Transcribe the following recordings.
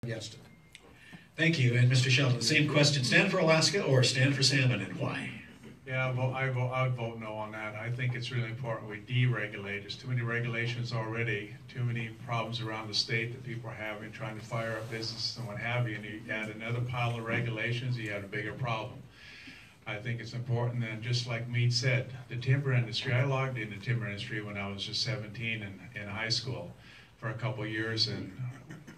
against it. Thank you. And Mr. Sheldon, same question. Stand for Alaska or stand for salmon, and why? Yeah, well, I would vote no on that. I think it's really important we deregulate. There's too many regulations already, too many problems around the state that people are having, trying to fire up businesses and what have you, and you add another pile of regulations, you have a bigger problem. I think it's important, and just like Meade said, the timber industry, I logged in the timber industry when I was just 17 in high school for a couple of years, and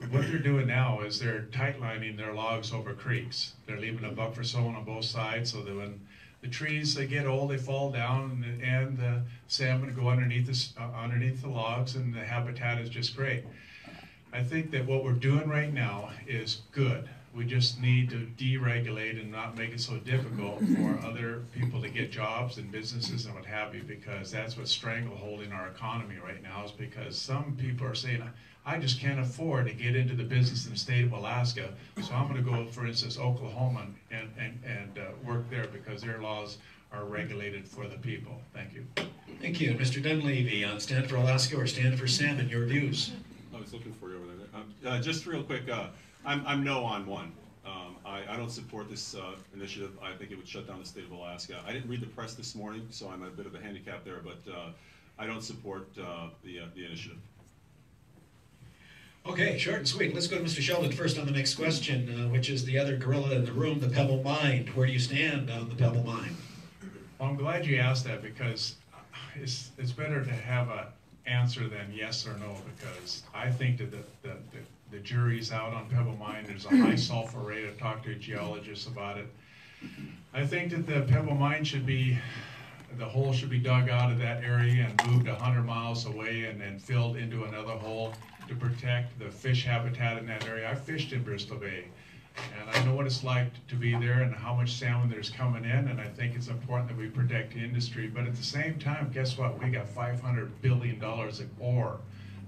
what they're doing now is they're tightlining their logs over creeks. They're leaving a buffer zone on both sides so that when the trees, they get old, they fall down, and the salmon go underneath the logs, and the habitat is just great. I think that what we're doing right now is good. We just need to deregulate and not make it so difficult for other people to get jobs and businesses and what have you, because that's what's strangleholding our economy right now, is because some people are saying, I just can't afford to get into the business in the state of Alaska, so I'm going to go, for instance, Oklahoma and work there because their laws are regulated for the people. Thank you. Thank you. Mr. Dunleavy, on stand for Alaska or stand for salmon, your views? I was looking for you over there. Just real quick, I'm no on one. I don't support this initiative. I think it would shut down the state of Alaska. I didn't read the press this morning, so I'm at a bit of a handicap there, but I don't support the initiative. Okay, short and sweet. Let's go to Mr. Sheldon first on the next question, which is the other gorilla in the room, the Pebble Mine. Where do you stand on the Pebble Mine? Well, I'm glad you asked that, because it's better to have an answer than yes or no, because I think that the jury's out on Pebble Mine. There's a high sulfur rate. I've talked to a geologist about it. I think that the Pebble Mine the hole should be dug out of that area and moved 100 miles away and then filled into another hole to protect the fish habitat in that area. I fished in Bristol Bay, and I know what it's like to be there and how much salmon there's coming in, and I think it's important that we protect the industry. But at the same time, guess what? We got $500 billion of ore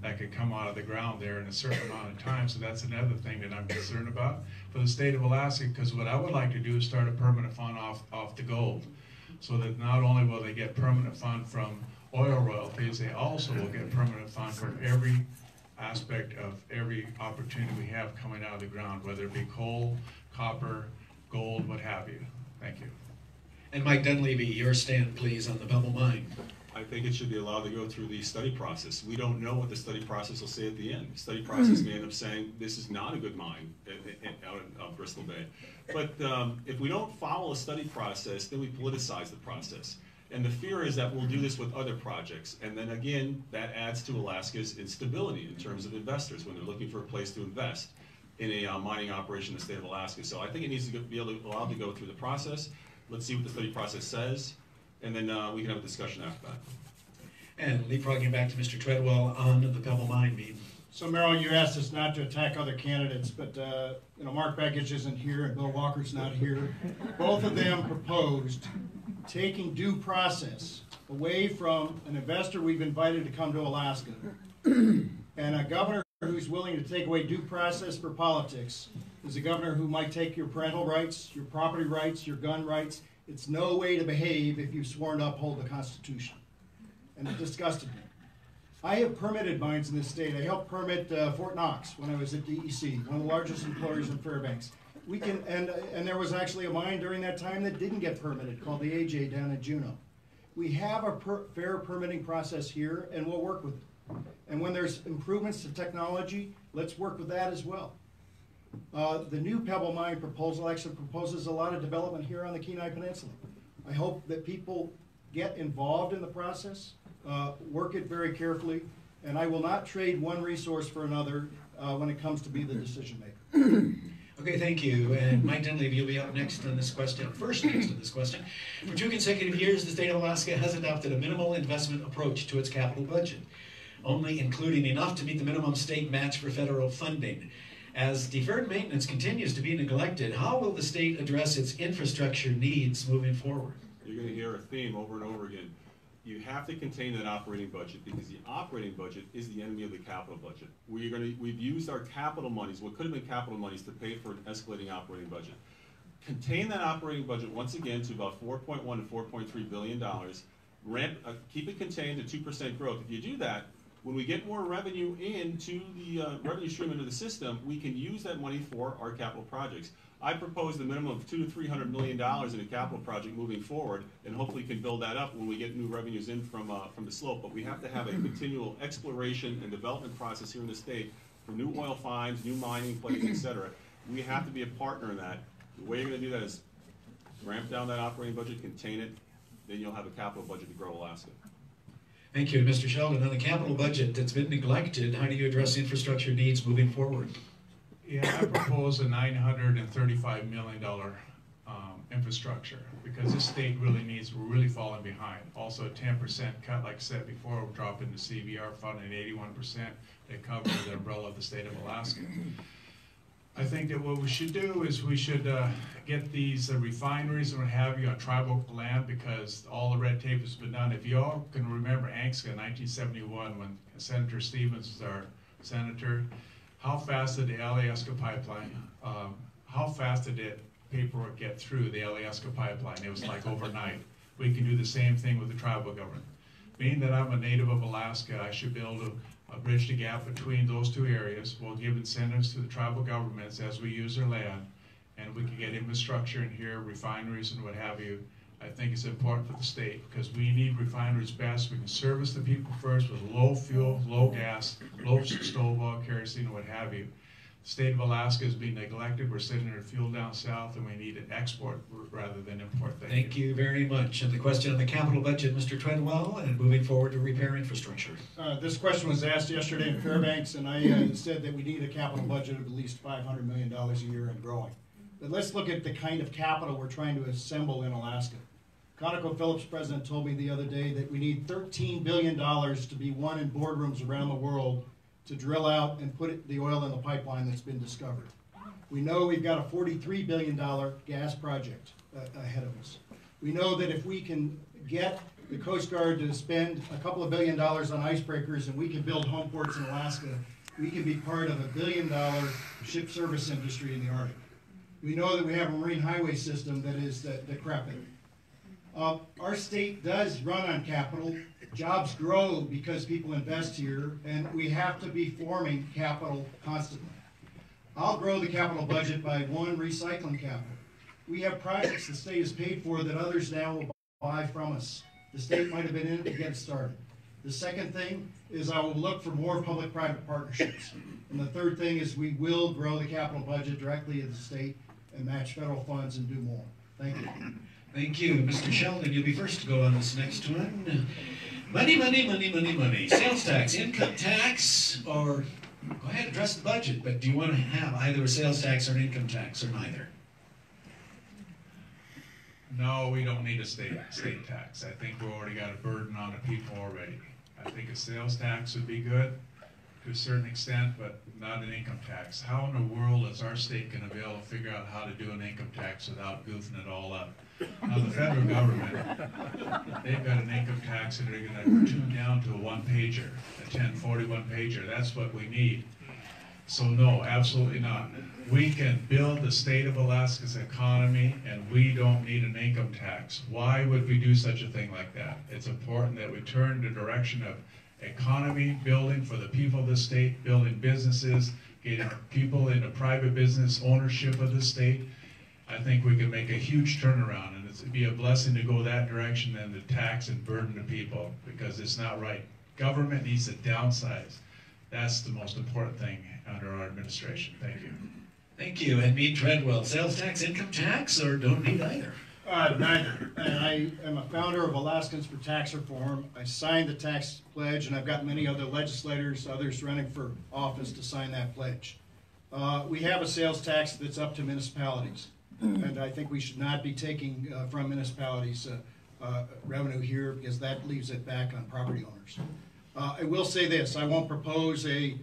that could come out of the ground there in a certain amount of time, so that's another thing that I'm concerned about for the state of Alaska, because what I would like to do is start a permanent fund off the gold, so that not only will they get permanent fund from oil royalties, they also will get permanent fund from every aspect of every opportunity we have coming out of the ground, whether it be coal, copper, gold, what have you. Thank you. And Mike Dunleavy, your stand, please, on the Pebble Mine. I think it should be allowed to go through the study process. We don't know what the study process will say at the end. The study process may end up saying this is not a good mine out in Bristol Bay. But if we don't follow a study process, then we politicize the process. And the fear is that we'll do this with other projects. And then again, that adds to Alaska's instability in terms of investors when they're looking for a place to invest in a mining operation in the state of Alaska. So I think it needs to be allowed to go through the process. Let's see what the study process says, and then we can have a discussion after that. And leapfrogging back to Mr. Treadwell on the Pebble Mine, Meade. So Merrill, you asked us not to attack other candidates, but Mark Begich isn't here and Bill Walker's not here. Both of them proposed taking due process away from an investor we've invited to come to Alaska and a governor who's willing to take away due process for politics is a governor who might take your parental rights, your property rights, your gun rights. It's no way to behave if you've sworn to uphold the Constitution. And it disgusted me. I have permitted mines in this state. I helped permit Fort Knox when I was at DEC, one of the largest employers in Fairbanks. And there was actually a mine during that time that didn't get permitted called the AJ down in Juneau. We have a fair permitting process here, and we'll work with it. And when there's improvements to technology, let's work with that as well. The new Pebble Mine proposal actually proposes a lot of development here on the Kenai Peninsula. I hope that people get involved in the process, work it very carefully, and I will not trade one resource for another when it comes to be the decision maker. Okay, thank you. And Mike Dunleavy, you'll be up next on this question, first next on this question. For 2 consecutive years, the state of Alaska has adopted a minimal investment approach to its capital budget, only including enough to meet the minimum state match for federal funding. As deferred maintenance continues to be neglected, how will the state address its infrastructure needs moving forward? You're going to hear a theme over and over again. You have to contain that operating budget, because the operating budget is the enemy of the capital budget. We've used our capital monies, what could have been capital monies, to pay for an escalating operating budget. Contain that operating budget once again to about $4.1 to $4.3 billion. Keep it contained to 2% growth. If you do that, When we get more revenue into the revenue stream into the system, we can use that money for our capital projects. I propose the minimum of $200 to $300 million in a capital project moving forward, and hopefully can build that up when we get new revenues in from the slope. But we have to have a continual exploration and development process here in the state for new oil finds, new mining plays, etc. We have to be a partner in that. The way you're going to do that is ramp down that operating budget, contain it, then you'll have a capital budget to grow Alaska. Thank you, Mr. Sheldon. On the capital budget that's been neglected, how do you address infrastructure needs moving forward? Yeah, I propose a $935 million infrastructure, because this state really needs, we're really falling behind. Also a 10% cut, like I said before, we're dropping the CVR fund at 81%. They cover the umbrella of the state of Alaska. I think that what we should do is we should get these refineries and what have you on tribal land, because all the red tape has been done. If you all can remember ANCSA in 1971, when Senator Stevens was our senator, how fast did the Alaska pipeline, how fast did it paperwork get through the Alaska pipeline? It was like overnight. We can do the same thing with the tribal government. Being that I'm a native of Alaska, I should be able to bridge the gap between those two areas. We'll give incentives to the tribal governments as we use their land, and we can get infrastructure in here, refineries and what have you. I think it's important for the state, because we need refineries best. We can service the people first with low fuel, low gas, low stove oil, kerosene, and what have you. The state of Alaska is being neglected. We're sending our fuel down south, and we need to export rather than import. Thank you very much. And the question on the capital budget, Mr. Treadwell, and moving forward to repair infrastructure. This question was asked yesterday in Fairbanks, and I said that we need a capital budget of at least $500 million a year and growing. But let's look at the kind of capital we're trying to assemble in Alaska. ConocoPhillips president told me the other day that we need $13 billion to be won in boardrooms around the world to drill out and put the oil in the pipeline that's been discovered. We know we've got a $43 billion gas project ahead of us. We know that if we can get the Coast Guard to spend a couple of $1 billion on icebreakers and we can build home ports in Alaska, we can be part of $1 billion ship service industry in the Arctic. We know that we have a marine highway system that is decrepit. Our state does run on capital. Jobs grow because people invest here, and we have to be forming capital constantly. I'll grow the capital budget by one, recycling capital. We have projects the state has paid for that others now will buy from us. The state might have been in it to get started. The second thing is I will look for more public-private partnerships. And the third thing is we will grow the capital budget directly at the state and match federal funds and do more. Thank you. Thank you. Mr. Sheldon, you'll be first to go on this next one. Money, money, money, money, money. Sales tax, income tax, or go ahead and address the budget, but do you want to have either a sales tax or an income tax, or neither? No, we don't need a state tax. I think we've already got a burden on the people already. I think a sales tax would be good to a certain extent, but not an income tax. How in the world is our state going to be able to figure out how to do an income tax without goofing it all up? Now, the federal government, they've got an income tax that they're going to tune down to a one-pager, a 1041-pager. That's what we need. So no, absolutely not. We can build the state of Alaska's economy, and we don't need an income tax. Why would we do such a thing like that? It's important that we turn the direction of economy building for the people of the state, building businesses, getting people into private business ownership of the state. I think we can make a huge turnaround, and it'd be a blessing to go that direction than to tax and burden the people, because it's not right. Government needs to downsize. That's the most important thing under our administration. Thank you. Thank you. And me, Treadwell, sales tax, income tax, or don't need either? Neither. And I am a founder of Alaskans for Tax Reform. I signed the tax pledge, and I've got many other legislators, others running for office to sign that pledge. We have a sales tax that's up to municipalities, and I think we should not be taking from municipalities revenue here, because that leaves it back on property owners. I will say this: I won't propose a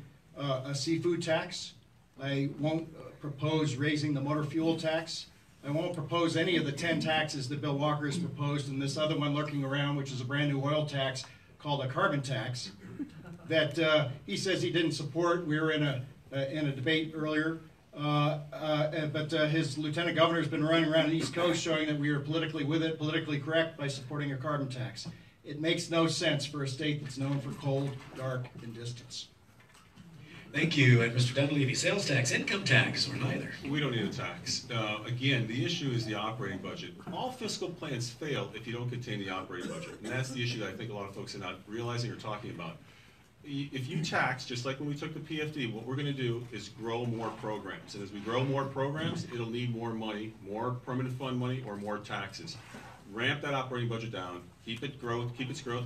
seafood tax. I won't propose raising the motor fuel tax. I won't propose any of the 10 taxes that Bill Walker has proposed, and this other one lurking around, which is a brand new oil tax called a carbon tax, that he says he didn't support. We were in a debate earlier, but his lieutenant governor has been running around the East Coast showing that we are politically with it, politically correct by supporting a carbon tax. It makes no sense for a state that's known for cold, dark, and distance. Thank you. And Mr. Dunleavy, sales tax, income tax, or neither? We don't need a tax. Again, the issue is the operating budget. All fiscal plans fail if you don't contain the operating budget. And that's the issue that I think a lot of folks are not realizing or talking about. If you tax, just like when we took the PFD, what we're going to do is grow more programs. And as we grow more programs, it'll need more money, more permanent fund money, or more taxes. Ramp that operating budget down, keep its growth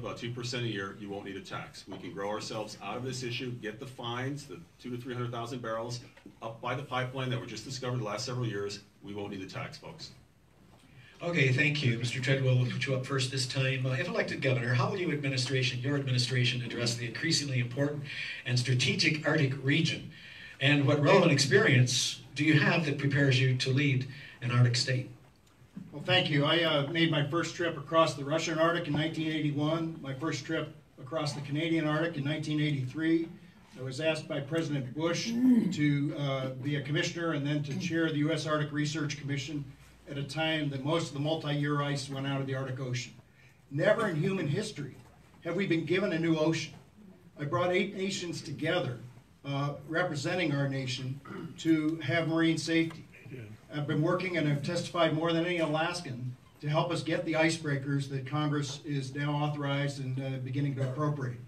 about 2% a year, you won't need a tax. We can grow ourselves out of this issue, get the fines, the 200,000 to 300,000 barrels, up by the pipeline that were just discovered the last several years. We won't need a tax, folks. Okay, thank you. Mr. Treadwell, we'll put you up first this time. If elected governor, how will your administration address the increasingly important and strategic Arctic region? And what relevant experience do you have that prepares you to lead an Arctic state? Well, thank you. I made my first trip across the Russian Arctic in 1981, my first trip across the Canadian Arctic in 1983. I was asked by President Bush to be a commissioner and then to chair the U.S. Arctic Research Commission at a time that most of the multi-year ice went out of the Arctic Ocean. Never in human history have we been given a new ocean. I brought 8 nations together, representing our nation, to have marine safety. I've been working and I've testified more than any Alaskan to help us get the icebreakers that Congress is now authorized and beginning to appropriate.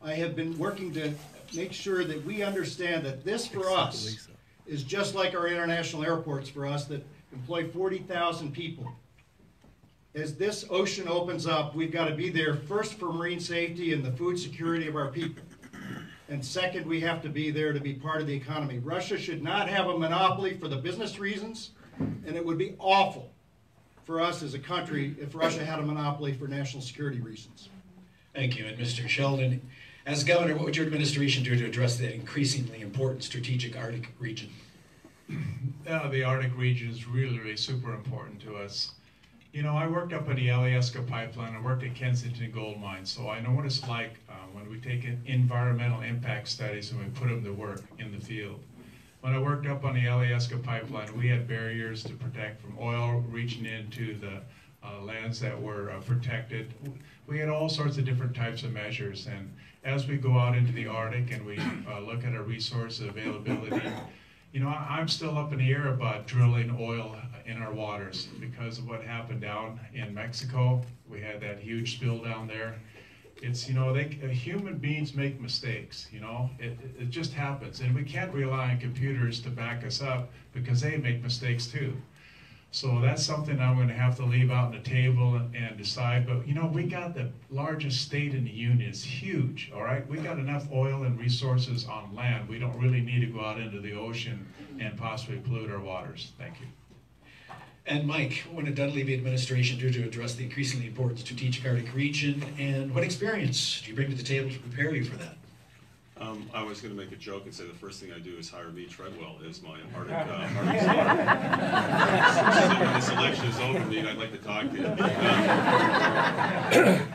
I have been working to make sure that we understand that this for us is just like our international airports for us that employ 40,000 people. As this ocean opens up, we've got to be there first for marine safety and the food security of our people. And second, we have to be there to be part of the economy. Russia should not have a monopoly for the business reasons, and it would be awful for us as a country if Russia had a monopoly for national security reasons. Thank you. And Mr. Sheldon, as governor, what would your administration do to address the increasingly important strategic Arctic region? The Arctic region is really, really super important to us. You know, I worked up at the Alyeska pipeline. I worked at Kensington gold mine, so I know what it's like when we take environmental impact studies and we put them to work in the field. When I worked up on the Alyeska pipeline, we had barriers to protect from oil reaching into the lands that were protected. We had all sorts of different types of measures, and as we go out into the Arctic and we look at our resource availability, you know, I'm still up in the air about drilling oil in our waters because of what happened down in Mexico. We had that huge spill down there. It's, you know, human beings make mistakes, you know, it just happens. And we can't rely on computers to back us up because they make mistakes too. So that's something I'm going to have to leave out on the table and decide. But, you know, we got the largest state in the union. It's huge, all right? We got enough oil and resources on land. We don't really need to go out into the ocean and possibly pollute our waters. Thank you. And Mike, what would the Dunleavy administration do to address the increasingly important strategic Arctic region, and what experience do you bring to the table to prepare you for that? I was going to make a joke and say the first thing I do is hire me, Treadwell, as my Arctic when this election is over, I'd like to talk to you.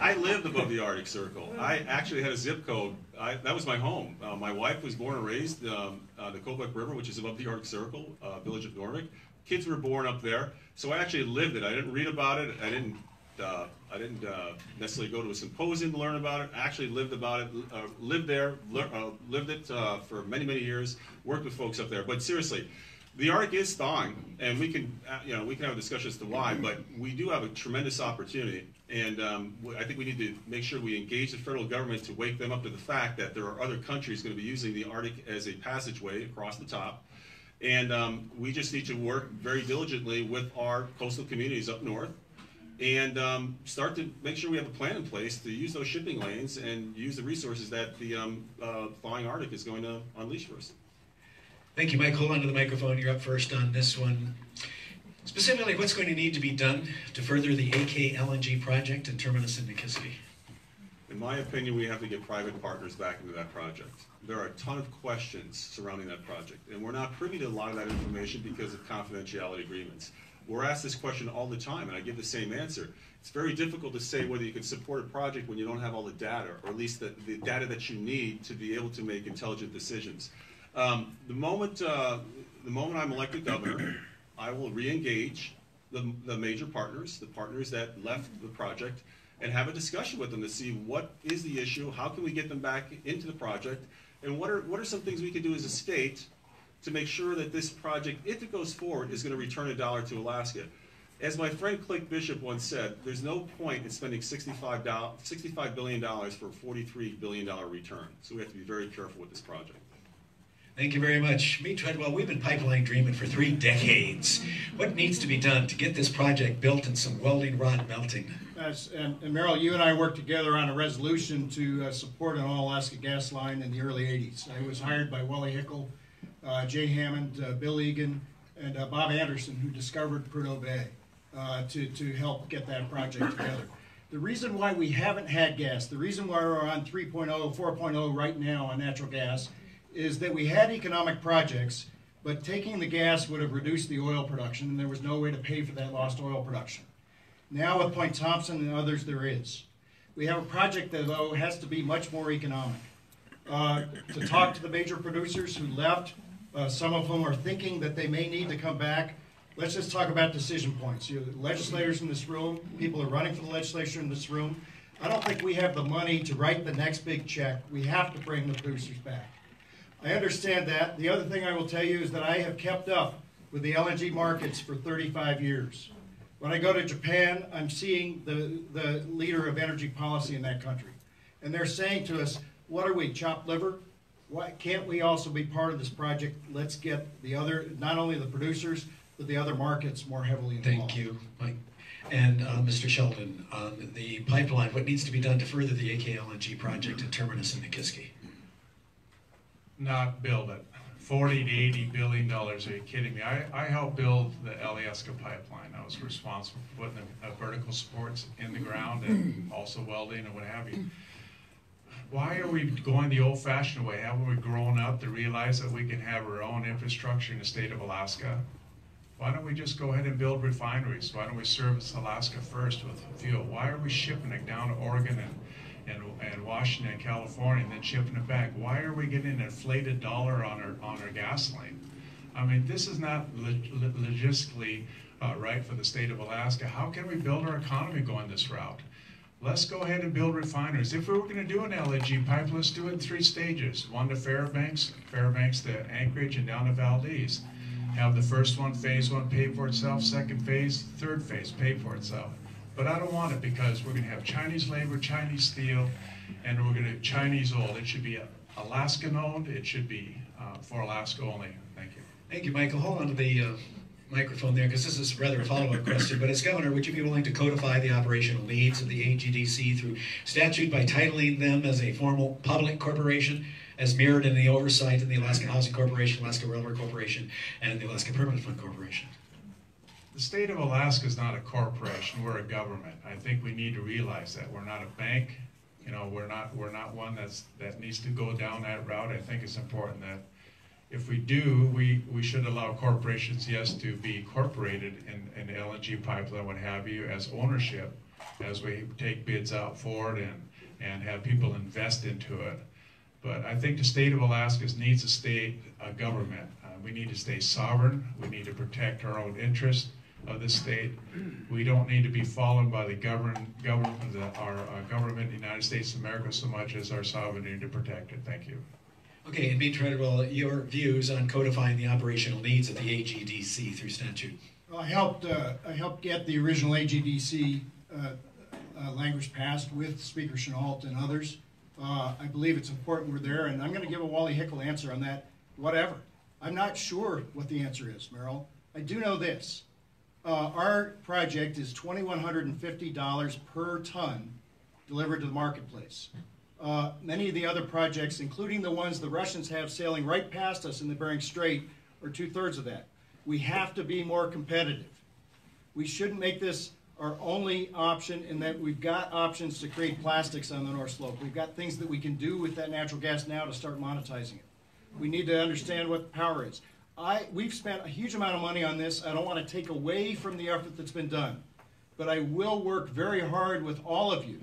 I lived above the Arctic Circle. I actually had a zip code. That was my home. My wife was born and raised on the Kobuk River, which is above the Arctic Circle, village of Norvik. Kids were born up there, so I actually lived it. I didn't read about it. I didn't necessarily go to a symposium to learn about it. I actually lived about it, lived there, lived it for many, many years, worked with folks up there. But seriously, the Arctic is thawing, and we can have a discussion as to why, but we do have a tremendous opportunity, and I think we need to make sure we engage the federal government to wake them up to the fact that there are other countries going to be using the Arctic as a passageway across the top. And we just need to work very diligently with our coastal communities up north and start to make sure we have a plan in place to use those shipping lanes and use the resources that the thawing Arctic is going to unleash for us. Thank you, Mike. Hold on to the microphone. You're up first on this one. Specifically, what's going to need to be done to further the AK LNG project and terminus in Nikiski? In my opinion, we have to get private partners back into that project. There are a ton of questions surrounding that project, and we're not privy to a lot of that information because of confidentiality agreements. We're asked this question all the time, and I give the same answer. It's very difficult to say whether you can support a project when you don't have all the data, or at least the data that you need to be able to make intelligent decisions. The moment I'm elected governor, I will re-engage the major partners, the partners that left the project, and have a discussion with them to see what is the issue, how can we get them back into the project, and what are some things we can do as a state to make sure that this project, if it goes forward, is going to return $1 to Alaska. As my friend Click Bishop once said, there's no point in spending $65 billion for a $43 billion return. So we have to be very careful with this project. Thank you very much. Me, Treadwell, we've been pipeline dreaming for 3 decades. What needs to be done to get this project built and some welding rod melting? And Merrill, you and I worked together on a resolution to support an all-Alaska gas line in the early 80s. I was hired by Wally Hickel, Jay Hammond, Bill Egan, and Bob Anderson, who discovered Prudhoe Bay, to help get that project together. The reason why we haven't had gas, the reason why we're on 3.0, 4.0 right now on natural gas, is that we had economic projects, but taking the gas would have reduced the oil production, and there was no way to pay for that lost oil production. Now with Point Thompson and others, there is. We have a project that, though, has to be much more economic. To talk to the major producers who left, some of whom are thinking that they may need to come back. Let's just talk about decision points. You know, legislators in this room, people are running for the legislature in this room. I don't think we have the money to write the next big check. We have to bring the producers back. I understand that. The other thing I will tell you is that I have kept up with the LNG markets for 35 years. When I go to Japan, I'm seeing the leader of energy policy in that country. And they're saying to us, what are we, chopped liver? Why can't we also be part of this project? Let's get the other, not only the producers, but the other markets more heavily involved. Thank you, Mike. And Mr. Sheldon, on the pipeline, what needs to be done to further the AK LNG project and terminus in Nikiski? Not build it. 40 to 80 billion dollars. Are you kidding me? I helped build the Alaska pipeline. I was responsible for putting the vertical supports in the ground and also welding and what have you. Why are we going the old-fashioned way? Haven't we grown up to realize that we can have our own infrastructure in the state of Alaska? Why don't we just go ahead and build refineries? Why don't we service Alaska first with fuel? Why are we shipping it down to Oregon and Washington and California and then shipping it back? Why are we getting an inflated dollar on our gasoline? I mean, this is not logistically right for the state of Alaska. How can we build our economy going this route? Let's go ahead and build refineries. If we were going to do an LNG pipe, let's do it in 3 stages. One to Fairbanks to Anchorage, and down to Valdez. Have the first one, phase 1, pay for itself. Second phase, third phase, pay for itself. But I don't want it because we're going to have Chinese labor, Chinese steel, and we're going to have Chinese oil. It should be Alaskan owned. It should be for Alaska only. Thank you. Thank you, Michael. Hold on to the microphone there, because this is rather a follow-up question. But as governor, would you be willing to codify the operational needs of the AGDC through statute by titling them as a formal public corporation, as mirrored in the oversight of the Alaska Housing Corporation, Alaska Railroad Corporation, and the Alaska Permanent Fund Corporation? The state of Alaska is not a corporation. We're a government. I think we need to realize that we're not a bank. You know, we're not one that needs to go down that route. I think it's important that if we do, we should allow corporations, yes, to be incorporated in LNG pipeline, what have you, as ownership, as we take bids out for it and have people invest into it. But I think the state of Alaska needs to stay a government. We need to stay sovereign. We need to protect our own interests of the state. We don't need to be followed by the government of the United States of America so much as our sovereignty to protect it. Thank you. Okay, and B. Treadwell, your views on codifying the operational needs of the AGDC through statute? Well, I helped get the original AGDC language passed with Speaker Chenault and others. I believe it's important we're there, and I'm going to give a Wally Hickel answer on that, whatever. I'm not sure what the answer is, Merrill. I do know this. Our project is $2,150 per ton delivered to the marketplace. Many of the other projects, including the ones the Russians have sailing right past us in the Bering Strait, are 2/3 of that. We have to be more competitive. We shouldn't make this our only option in that we've got options to create plastics on the North Slope. We've got things that we can do with that natural gas now to start monetizing it. We need to understand what the power is. We've spent a huge amount of money on this. I don't want to take away from the effort that's been done, but I will work very hard with all of you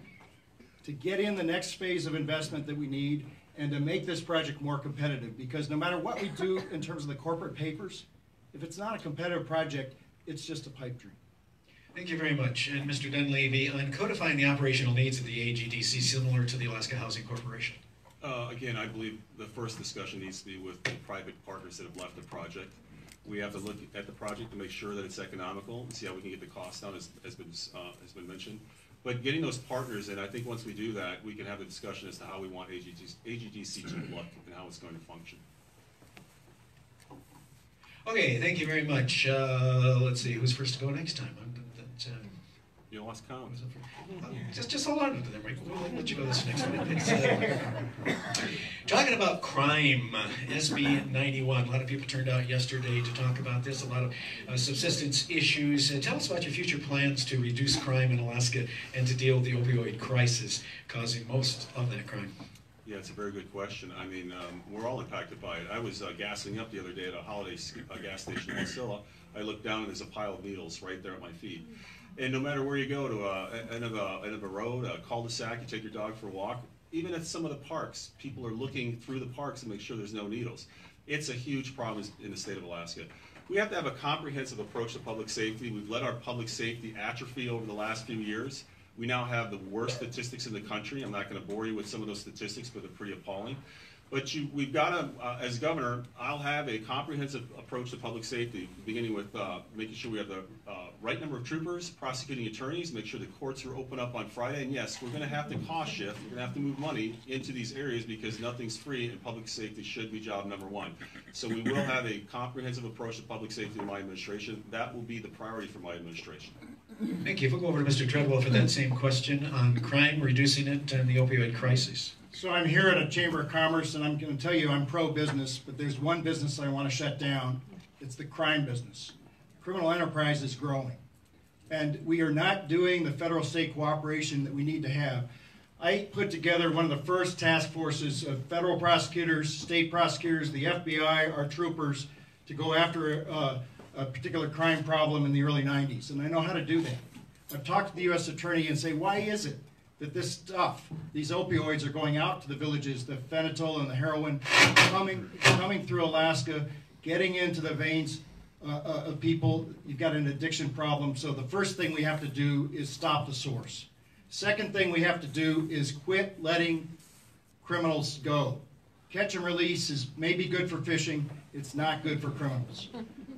to get in the next phase of investment that we need and to make this project more competitive, because no matter what we do in terms of the corporate papers, if it's not a competitive project, it's just a pipe dream. Thank you very much. And Mr. Dunleavy, on codifying the operational needs of the AGDC similar to the Alaska Housing Corporation. Again, I believe the first discussion needs to be with the private partners that have left the project. We have to look at the project to make sure that it's economical and see how we can get the cost down, as been mentioned. But getting those partners in, I think once we do that, we can have a discussion as to how we want AGDC to look and how it's going to function. Okay, thank you very much. Let's see, who's first to go next time? You lost count. Just hold on to them, Rick. We'll let you go this next one. It's, talking about crime, SB 91. A lot of people turned out yesterday to talk about this, a lot of subsistence issues. Tell us about your future plans to reduce crime in Alaska and to deal with the opioid crisis causing most of that crime. Yeah, it's a very good question. I mean, we're all impacted by it. I was gassing up the other day at a Holiday gas station in Wasilla. I looked down and there's a pile of needles right there at my feet. And no matter where you go, to end of a road, a cul-de-sac, you take your dog for a walk, even at some of the parks, people are looking through the parks to make sure there's no needles. It's a huge problem in the state of Alaska. We have to have a comprehensive approach to public safety. We've let our public safety atrophy over the last few years. We now have the worst statistics in the country. I'm not going to bore you with some of those statistics, but they're pretty appalling. But we've got to, as governor, I'll have a comprehensive approach to public safety, beginning with making sure we have the right number of troopers, prosecuting attorneys, make sure the courts are open up on Friday. And yes, we're going to have to cost shift. We're going to have to move money into these areas because nothing's free, and public safety should be job number one. So we will have a comprehensive approach to public safety in my administration. That will be the priority for my administration. Thank you. If we'll go over to Mr. Treadwell for that same question on crime, reducing it, and the opioid crisis. So I'm here at a Chamber of Commerce, and I'm going to tell you I'm pro-business, but there's one business I want to shut down. It's the crime business. Criminal enterprise is growing, and we are not doing the federal-state cooperation that we need to have. I put together one of the first task forces of federal prosecutors, state prosecutors, the FBI, our troopers, to go after a particular crime problem in the early 90s, and I know how to do that. I've talked to the U.S. Attorney and say, why is it that this stuff, these opioids are going out to the villages, the fentanyl and the heroin, coming through Alaska, getting into the veins of people. You've got an addiction problem, so the first thing we have to do is stop the source. Second thing we have to do is quit letting criminals go. Catch and release is maybe good for fishing, it's not good for criminals.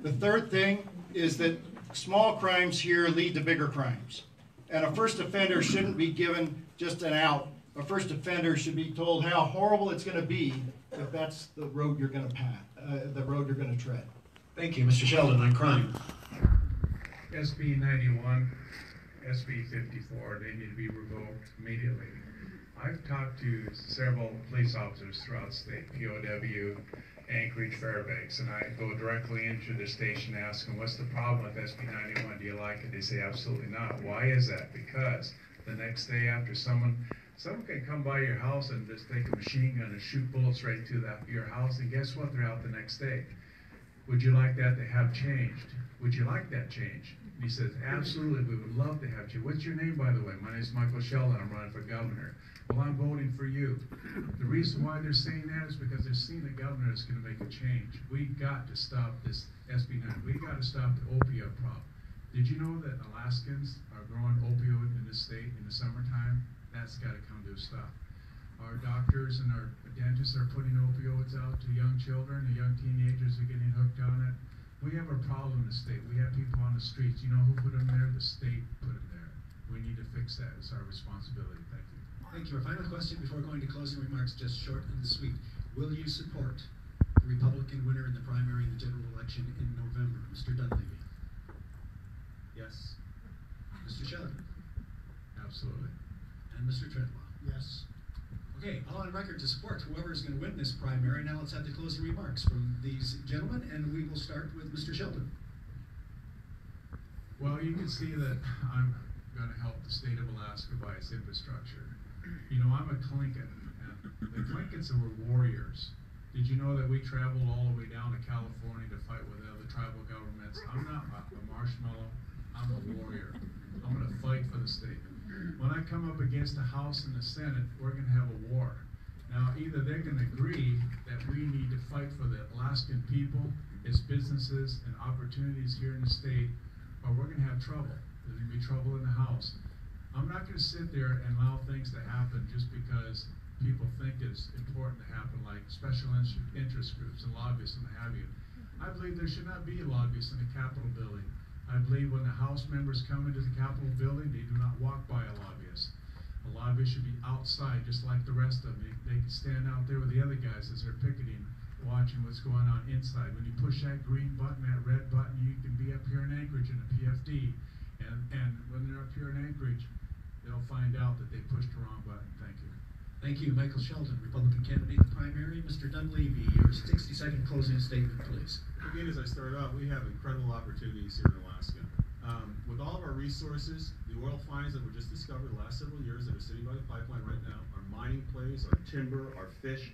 The third thing is that small crimes here lead to bigger crimes. And a first offender shouldn't be given just an out. A first offender should be told how horrible it's going to be if that's the road you're going to the road you're going to tread. Thank you. Mr. Sheldon on crime. SB 91, SB 54, they need to be revoked immediately. I've talked to several police officers throughout the state, POW, Anchorage, Fairbanks, and I go directly into the station and ask them, what's the problem with SB 91? Do you like it? They say, absolutely not. Why is that? Because the next day after someone can come by your house and just take a machine gun and shoot bullets right to your house, and guess what? They're out the next day. Would you like that to have changed? Would you like that change? And he says, absolutely, we would love to have change. What's your name, by the way? My name is Michael Sheldon. I'm running for governor. Well, I'm voting for you. The reason why they're saying that is because they're seeing the governor is going to make a change. We got to stop this SB 9. We got to stop the opioid problem. Did you know that Alaskans are growing opioid in this state in the summertime? That's got to come to a stop. Our doctors and our dentists are putting opioids out to young children. The young teenagers are getting hooked on it. We have a problem in the state. We have people on the streets. You know who put them there? The state put them there. We need to fix that. It's our responsibility. Thank you. Thank you. Our final question before going to closing remarks, just short and sweet. Will you support the Republican winner in the primary in the general election in November, Mr. Dunleavy? Yes. Mr. Sheldon? Absolutely. And Mr. Treadwell? Yes. Okay, all on record to support whoever is going to win this primary. Now let's have the closing remarks from these gentlemen, and we will start with Mr. Sheldon. Well, you can see that I'm going to help the state of Alaska by its infrastructure. You know, I'm a Clinton, and the Clinkets were warriors. Did you know that we traveled all the way down to California to fight with other tribal governments? I'm not a marshmallow, I'm a warrior. I'm going to fight for the state. When I come up against the House and the Senate, we're going to have a war. Now, either they're going to agree that we need to fight for the Alaskan people, its businesses, and opportunities here in the state, or we're going to have trouble. There's going to be trouble in the House. I'm not going to sit there and allow things to happen just because people think it's important to happen, like special interest groups and lobbyists and what have you. I believe there should not be lobbyists in the Capitol building. I believe when the House members come into the Capitol building, they do not walk by a lobbyist. A lobbyist should be outside, just like the rest of them. They can stand out there with the other guys as they're picketing, watching what's going on inside. When you push that green button, that red button, you can be up here in Anchorage in a PFD. And when they're up here in Anchorage, they'll find out that they pushed the wrong button. Thank you. Thank you, Michael Sheldon, Republican candidate in the primary. Mr. Dunleavy, your 60-second closing statement, please. Again, as I started out, we have incredible opportunities here in Alaska. With all of our resources, the oil finds that were just discovered the last several years that are sitting by the pipeline right now, our mining plays, our timber, our fish,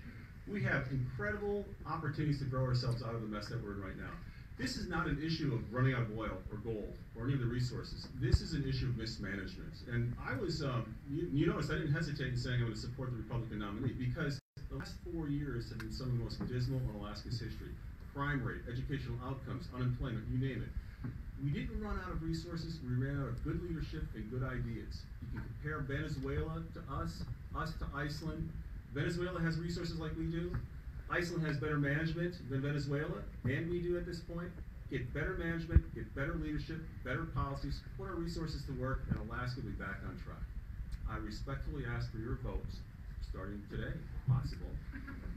we have incredible opportunities to grow ourselves out of the mess that we're in right now. This is not an issue of running out of oil or gold or any of the resources. This is an issue of mismanagement. And I was, you notice I didn't hesitate in saying I'm going to support the Republican nominee because the last 4 years have been some of the most dismal in Alaska's history. Crime rate, educational outcomes, unemployment, you name it. We didn't run out of resources, we ran out of good leadership and good ideas. You can compare Venezuela to us to Iceland. Venezuela has resources like we do. Iceland has better management than Venezuela, and we do at this point. Get better management, get better leadership, better policies, put our resources to work, and Alaska will be back on track. I respectfully ask for your votes, starting today, if possible,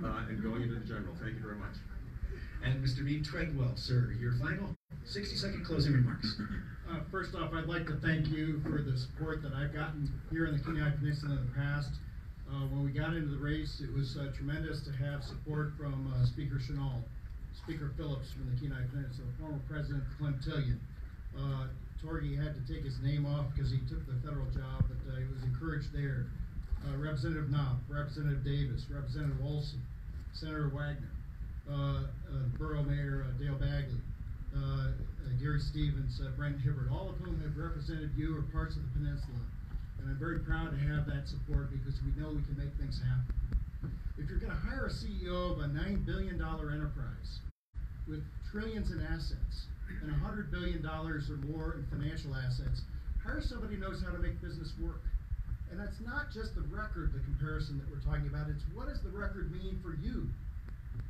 and going into the general. Thank you very much. And Mr. B. Treadwell, sir, your final 60-second closing remarks. First off, I'd like to thank you for the support that I've gotten here in the Kenai Peninsula in the past. When we got into the race, it was tremendous to have support from Speaker Chennault, Speaker Phillips from the Kenai Peninsula, former President Clemtillion. Torgy had to take his name off because he took the federal job, but he was encouraged there. Representative Knopf, Representative Davis, Representative Olson, Senator Wagner, Borough Mayor Dale Bagley, Gary Stevens, Brent Hibbert, all of whom have represented you or parts of the peninsula. And I'm very proud to have that support because we know we can make things happen. If you're going to hire a CEO of a $9 billion enterprise with trillions in assets and $100 billion or more in financial assets, hire somebody who knows how to make business work. And that's not just the record, the comparison that we're talking about, it's what does the record mean for you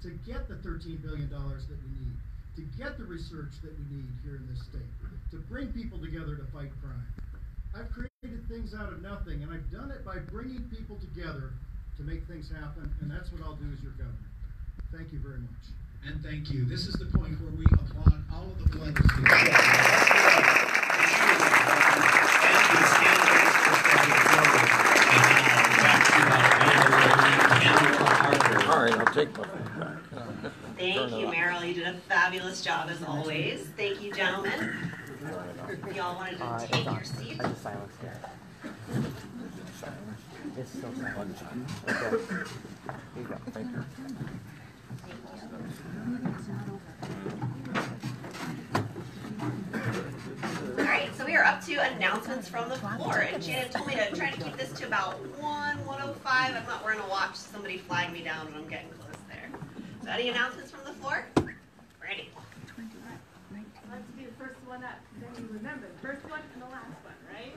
to get the $13 billion that we need, to get the research that we need here in this state, to bring people together to fight crime. I've created things out of nothing, and I've done it by bringing people together to make things happen, and that's what I'll do as your governor. Thank you very much. And thank you. This is the point where we applaud all of the pledges. All right, I'll take my Thank you, Meryl. You did a fabulous job as always. Thank you, gentlemen. If y'all wanted to take your seats. I just silenced it. It's still silent. Okay. Here you go. Thank you. All right, so we are up to announcements from the floor. And Janet told me to try to keep this to about 1:05. I'm not wearing a watch. Somebody flag me down when I'm getting close there. So any announcements from the floor? Ready? Let's do the first one up. Then you remember the first one and the last one, right?